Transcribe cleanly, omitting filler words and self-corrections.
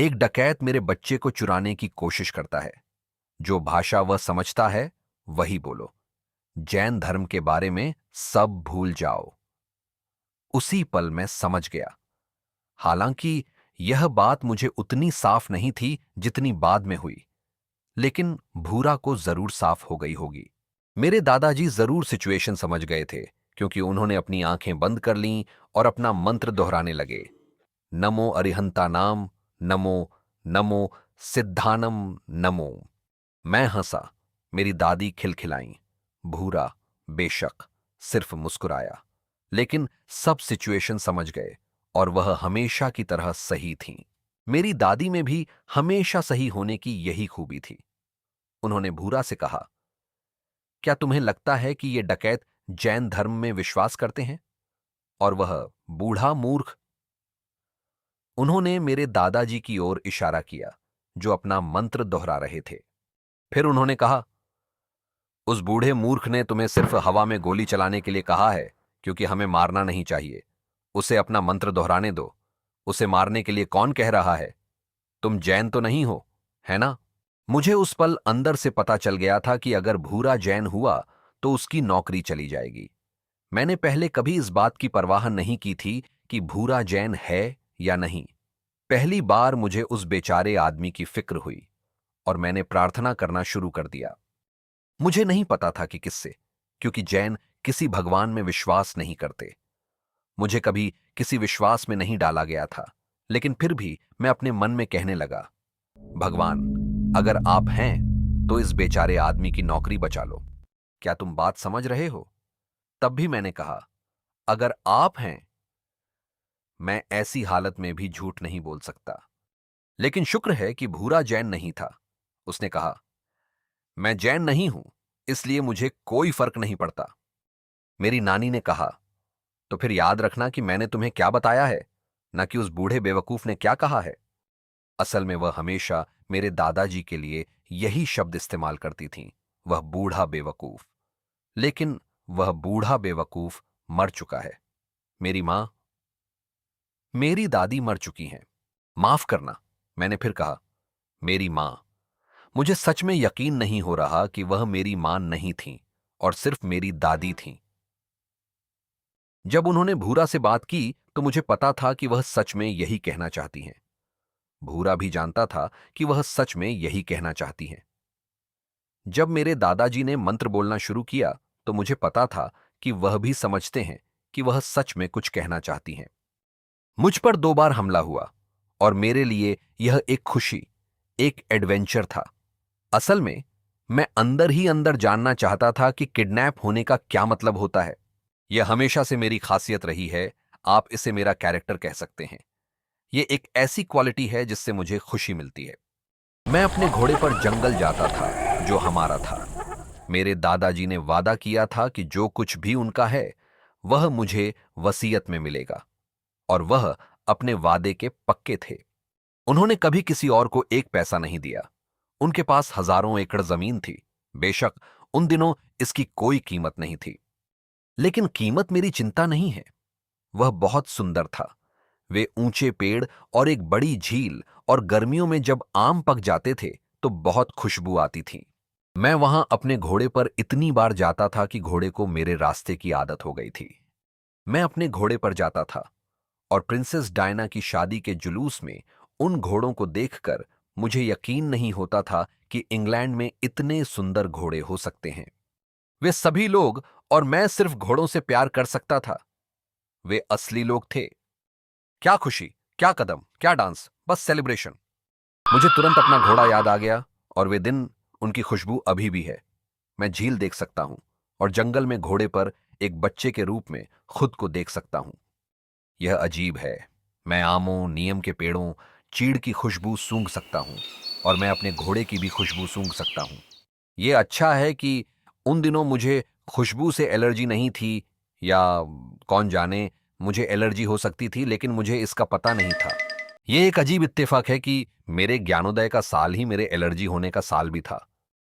एक डकैत मेरे बच्चे को चुराने की कोशिश करता है। जो भाषा वह समझता है वही बोलो। जैन धर्म के बारे में सब भूल जाओ। उसी पल मैं समझ गया। हालांकि यह बात मुझे उतनी साफ नहीं थी जितनी बाद में हुई, लेकिन भूरा को जरूर साफ हो गई होगी। मेरे दादाजी जरूर सिचुएशन समझ गए थे, क्योंकि उन्होंने अपनी आंखें बंद कर लीं और अपना मंत्र दोहराने लगे। नमो अरिहंता नाम, नमो नमो सिद्धानम नमो। मैं हंसा। मेरी दादी खिलखिलाई। भूरा बेशक सिर्फ मुस्कुराया, लेकिन सब सिचुएशन समझ गए और वह हमेशा की तरह सही थीं। मेरी दादी में भी हमेशा सही होने की यही खूबी थी। उन्होंने भूरा से कहा, क्या तुम्हें लगता है कि ये डकैत जैन धर्म में विश्वास करते हैं? और वह बूढ़ा मूर्ख। उन्होंने मेरे दादाजी की ओर इशारा किया, जो अपना मंत्र दोहरा रहे थे। फिर उन्होंने कहा, उस बूढ़े मूर्ख ने तुम्हें सिर्फ हवा में गोली चलाने के लिए कहा है, क्योंकि हमें मारना नहीं चाहिए। उसे अपना मंत्र दोहराने दो। उसे मारने के लिए कौन कह रहा है? तुम जैन तो नहीं हो, है ना? मुझे उस पल अंदर से पता चल गया था कि अगर भूरा जैन हुआ तो उसकी नौकरी चली जाएगी। मैंने पहले कभी इस बात की परवाह नहीं की थी कि भूरा जैन है या नहीं। पहली बार मुझे उस बेचारे आदमी की फिक्र हुई और मैंने प्रार्थना करना शुरू कर दिया। मुझे नहीं पता था कि किससे, क्योंकि जैन किसी भगवान में विश्वास नहीं करते। मुझे कभी किसी विश्वास में नहीं डाला गया था, लेकिन फिर भी मैं अपने मन में कहने लगा, भगवान, अगर आप हैं तो इस बेचारे आदमी की नौकरी बचा लो। क्या तुम बात समझ रहे हो? तब भी मैंने कहा, अगर आप हैं। मैं ऐसी हालत में भी झूठ नहीं बोल सकता। लेकिन शुक्र है कि भूरा जैन नहीं था। उसने कहा, मैं जैन नहीं हूं, इसलिए मुझे कोई फर्क नहीं पड़ता। मेरी नानी ने कहा, तो फिर याद रखना कि मैंने तुम्हें क्या बताया है, न कि उस बूढ़े बेवकूफ ने क्या कहा है। असल में वह हमेशा मेरे दादाजी के लिए यही शब्द इस्तेमाल करती थीं, वह बूढ़ा बेवकूफ। लेकिन वह बूढ़ा बेवकूफ मर चुका है। मेरी मां, मेरी दादी मर चुकी हैं। माफ करना, मैंने फिर कहा, मेरी मां। मुझे सच में यकीन नहीं हो रहा कि वह मेरी मां नहीं थीं और सिर्फ मेरी दादी थीं। जब उन्होंने भूरा से बात की तो मुझे पता था कि वह सच में यही कहना चाहती हैं। भूरा भी जानता था कि वह सच में यही कहना चाहती हैं। जब मेरे दादाजी ने मंत्र बोलना शुरू किया तो मुझे पता था कि वह भी समझते हैं कि वह सच में कुछ कहना चाहती हैं। मुझ पर 2 बार हमला हुआ और मेरे लिए यह एक खुशी, एक एडवेंचर था। असल में मैं अंदर ही अंदर जानना चाहता था कि किडनैप होने का क्या मतलब होता है। यह हमेशा से मेरी खासियत रही है। आप इसे मेरा कैरेक्टर कह सकते हैं। यह एक ऐसी क्वालिटी है जिससे मुझे खुशी मिलती है। मैं अपने घोड़े पर जंगल जाता था, जो हमारा था। मेरे दादाजी ने वादा किया था कि जो कुछ भी उनका है वह मुझे वसीयत में मिलेगा, और वह अपने वादे के पक्के थे। उन्होंने कभी किसी और को एक पैसा नहीं दिया। उनके पास हजारों एकड़ जमीन थी। बेशक उन दिनों इसकी कोई कीमत नहीं थी, लेकिन कीमत मेरी चिंता नहीं है। वह बहुत सुंदर था। वे ऊंचे पेड़ और एक बड़ी झील, और गर्मियों में जब आम पक जाते थे तो बहुत खुशबू आती थी। मैं वहां अपने घोड़े पर इतनी बार जाता था कि घोड़े को मेरे रास्ते की आदत हो गई थी। मैं अपने घोड़े पर जाता था और प्रिंसेस डायना की शादी के जुलूस में उन घोड़ों को देखकर मुझे यकीन नहीं होता था कि इंग्लैंड में इतने सुंदर घोड़े हो सकते हैं। वे सभी लोग, और मैं सिर्फ घोड़ों से प्यार कर सकता था। वे असली लोग थे। क्या खुशी, क्या कदम, क्या डांस, बस सेलिब्रेशन। मुझे तुरंत अपना घोड़ा याद आ गया, और वे दिन, उनकी खुशबू अभी भी है। मैं झील देख सकता हूं और जंगल में घोड़े पर एक बच्चे के रूप में खुद को देख सकता हूं। यह अजीब है। मैं आमों, नीम के पेड़ों, चीड़ की खुशबू सूंघ सकता हूं, और मैं अपने घोड़े की भी खुशबू सूंघ सकता हूं। यह अच्छा है कि उन दिनों मुझे खुशबू से एलर्जी नहीं थी, या कौन जाने, मुझे एलर्जी हो सकती थी, लेकिन मुझे इसका पता नहीं था। यह एक अजीब इत्तेफाक है कि मेरे ज्ञानोदय का साल ही मेरे एलर्जी होने का साल भी था।